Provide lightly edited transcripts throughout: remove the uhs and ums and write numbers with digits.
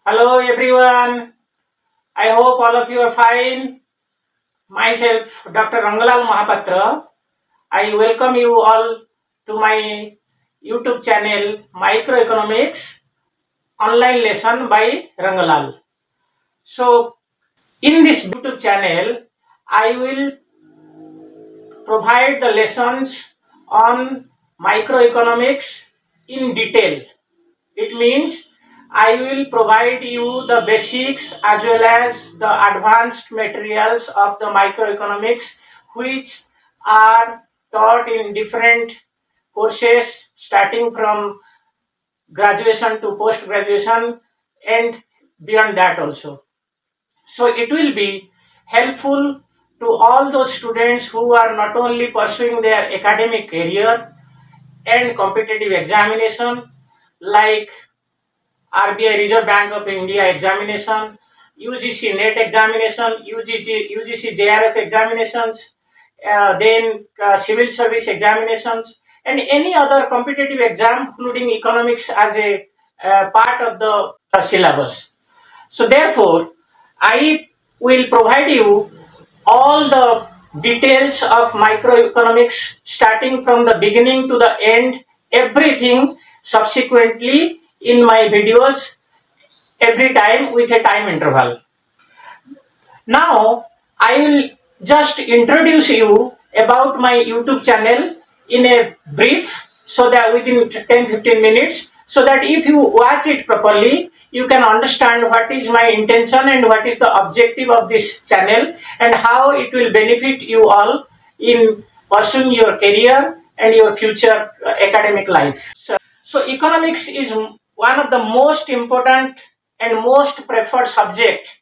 Hello everyone. I hope all of you are fine. Myself, Dr. Rangalal Mahapatra. I welcome you all to my YouTube channel Microeconomics online lesson by Rangalal. So, in this YouTube channel, I will provide the lessons on microeconomics in detail. It means I will provide you the basics as well as the advanced materials of the microeconomics which are taught in different courses starting from graduation to post graduation and beyond that also. So it will be helpful to all those students who are not only pursuing their academic career and competitive examination like RBI Reserve Bank of India examination, UGC NET examination, UGC JRF examinations, then civil service examinations, and any other competitive exam, including economics as a part of the syllabus. So, therefore, I will provide you all the details of microeconomics starting from the beginning to the end, everything subsequently in my videos every time with a time interval. Now, I will just introduce you about my YouTube channel in a brief so that within 10-15 minutes, so that if you watch it properly, you can understand what is my intention and what is the objective of this channel and how it will benefit you all in pursuing your career and your future academic life. So economics is one of the most important and most preferred subject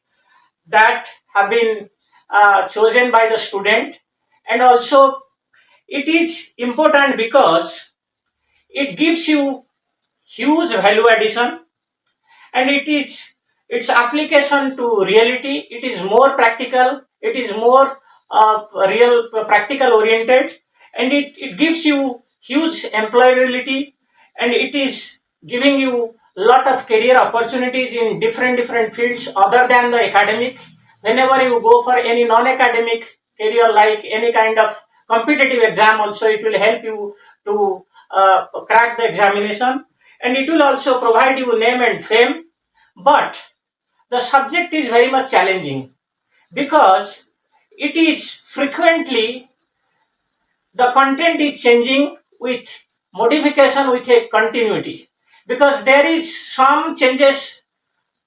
that have been chosen by the student, and also it is important because it gives you huge value addition, and its application to reality, it is more practical, it is more real practical oriented, and it gives you huge employability, and it is giving you lot of career opportunities in different fields other than the academic. Whenever you go for any non-academic career like any kind of competitive exam also, it will help you to crack the examination, and it will also provide you name and fame. But the subject is very much challenging because it is frequently, the content is changing with modification with a continuity, because there is some changes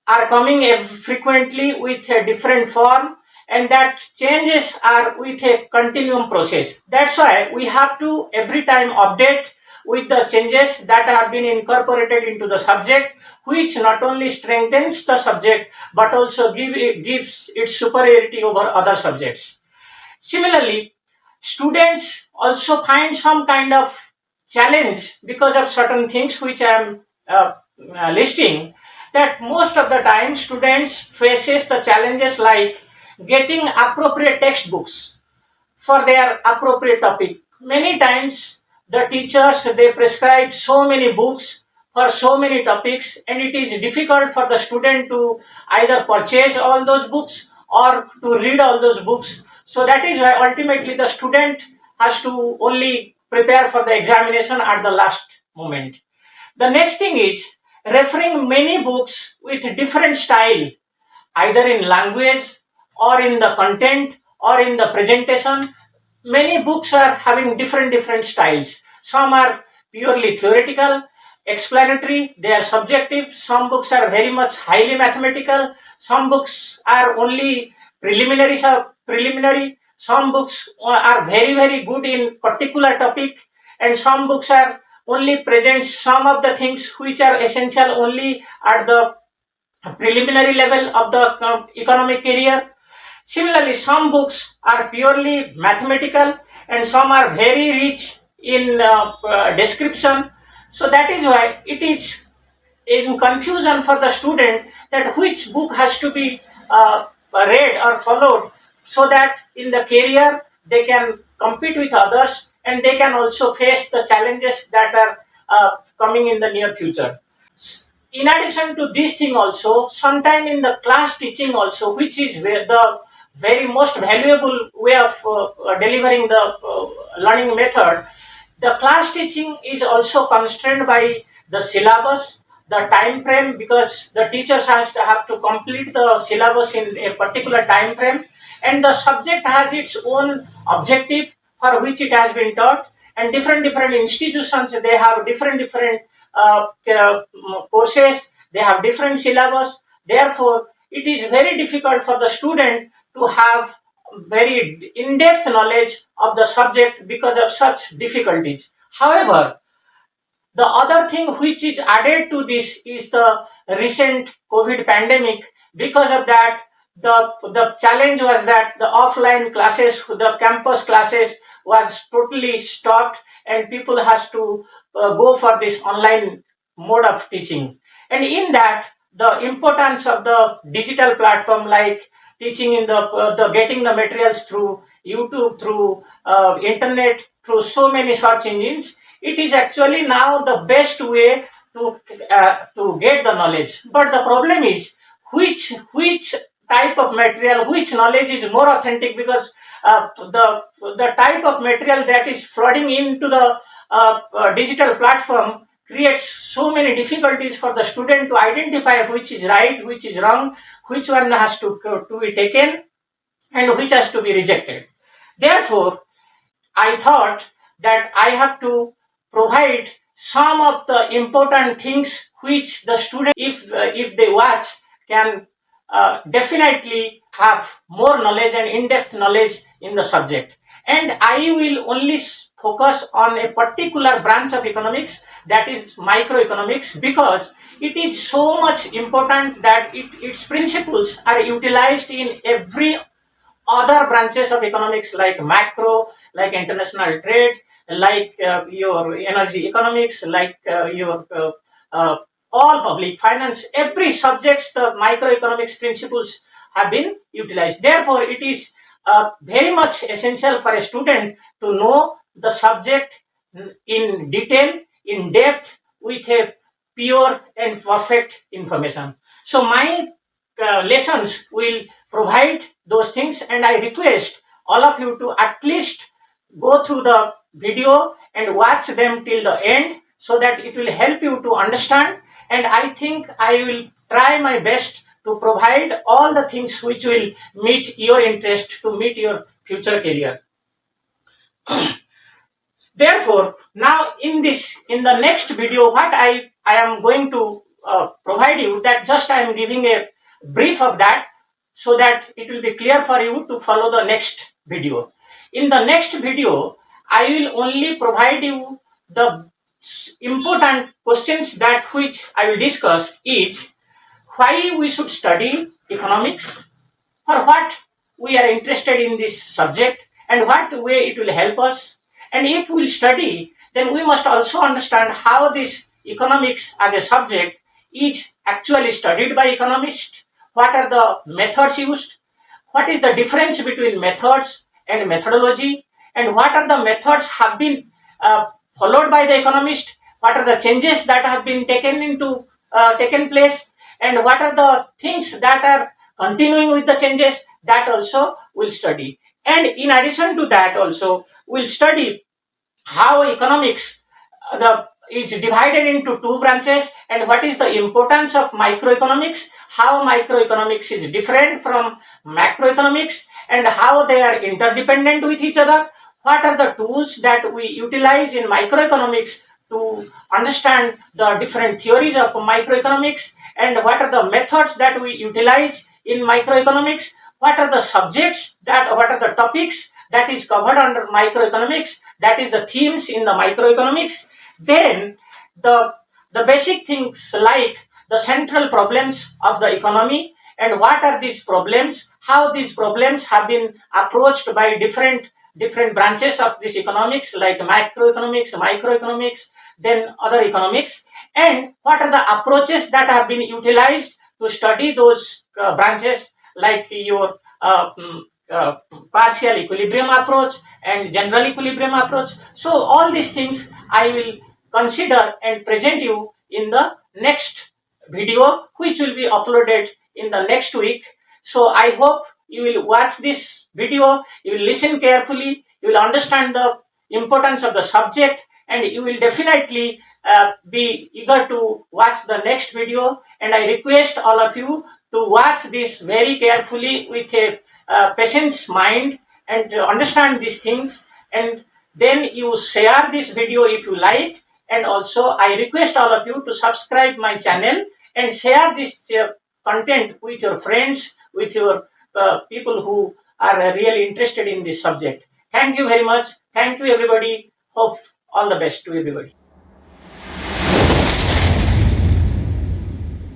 are coming frequently with a different form, and that changes are with a continuum process. That's why we have to every time update with the changes that have been incorporated into the subject, which not only strengthens the subject but also gives its superiority over other subjects. Similarly, students also find some kind of challenge because of certain things which I am listing, that most of the time students faces the challenges like getting appropriate textbooks for their appropriate topic. Many times the teachers, they prescribe so many books for so many topics, and it is difficult for the student to either purchase all those books or to read all those books. So that is why ultimately the student has to only prepare for the examination at the last moment. The next thing is referring many books with different style, either in language or in the content or in the presentation. Many books are having different styles. Some are purely theoretical, explanatory, they are subjective. Some books are very much highly mathematical. Some books are only preliminary. Some books are very good in particular topic, and some books are only present some of the things which are essential only at the preliminary level of the economic career. Similarly, some books are purely mathematical and some are very rich in description. So that is why it is in confusion for the student that which book has to be read or followed, so that in the career they can compete with others and they can also face the challenges that are coming in the near future. in addition to this thing also, sometime in the class teaching also, which is the very most valuable way of delivering the learning method, the class teaching is also constrained by the syllabus, the time frame, because the teachers have to complete the syllabus in a particular time frame, and the subject has its own objective for which it has been taught, and different institutions, they have different courses, they have different syllabus. Therefore, it is very difficult for the student to have very in-depth knowledge of the subject because of such difficulties. However, the other thing which is added to this is the recent COVID pandemic. Because of that, the challenge was that the offline classes, the campus classes was totally stopped, and people has to go for this online mode of teaching. And in that, the importance of the digital platform, like teaching in the getting the materials through YouTube, through internet, through so many search engines, it is actually now the best way to get the knowledge. But the problem is, which type of material, which knowledge is more authentic, because the type of material that is flooding into the digital platform creates so many difficulties for the student to identify which is right, which is wrong, which one has to be taken, and which has to be rejected. Therefore, I thought that I have to provide some of the important things which the student, if they watch, can definitely have more knowledge and in-depth knowledge in the subject. And I will only focus on a particular branch of economics, that is microeconomics, because it is so much important that its principles are utilized in every other branches of economics, like macro, like international trade, like your energy economics, like your all public finance, every subjects, the microeconomics principles have been utilized. Therefore, it is very much essential for a student to know the subject in detail, in depth, with a pure and perfect information. So my lessons will provide those things, and I request all of you to at least go through the video and watch them till the end, so that it will help you to understand. And I think I will try my best to provide all the things which will meet your interest, to meet your future career. Therefore, now in the next video, what I am going to provide you, that just I am giving a brief of that, so that it will be clear for you to follow the next video. In the next video, I will only provide you the important questions that which I will discuss is: why we should study economics, for what we are interested in this subject, and what way it will help us. And if we study, then we must also understand how this economics as a subject is actually studied by economists, what are the methods used, what is the difference between methods and methodology, and what are the methods have been followed by the economist, what are the changes that have been taken place, and what are the things that are continuing with the changes, that also we'll study. And in addition to that also, we'll study how economics is divided into two branches, and what is the importance of microeconomics, how microeconomics is different from macroeconomics, and how they are interdependent with each other, what are the tools that we utilize in microeconomics to understand the different theories of microeconomics, and what are the methods that we utilize in microeconomics, what are the subjects, what are the topics that is covered under microeconomics, that is the themes in the microeconomics. Then the basic things like the central problems of the economy, and what are these problems, how these problems have been approached by different branches of this economics, like macroeconomics, microeconomics, then other economics, and what are the approaches that have been utilized to study those branches, like your partial equilibrium approach and general equilibrium approach. So all these things I will consider and present you in the next video which will be uploaded in the next week. So I hope you will watch this video, you will listen carefully, you will understand the importance of the subject, and you will definitely be eager to watch the next video. And I request all of you to watch this very carefully with a patient's mind and to understand these things, and then you share this video if you like. And also I request all of you to subscribe my channel and share this content with your friends, with your people who are really interested in this subject. Thank you very much. Thank you everybody. Hope all the best to everybody.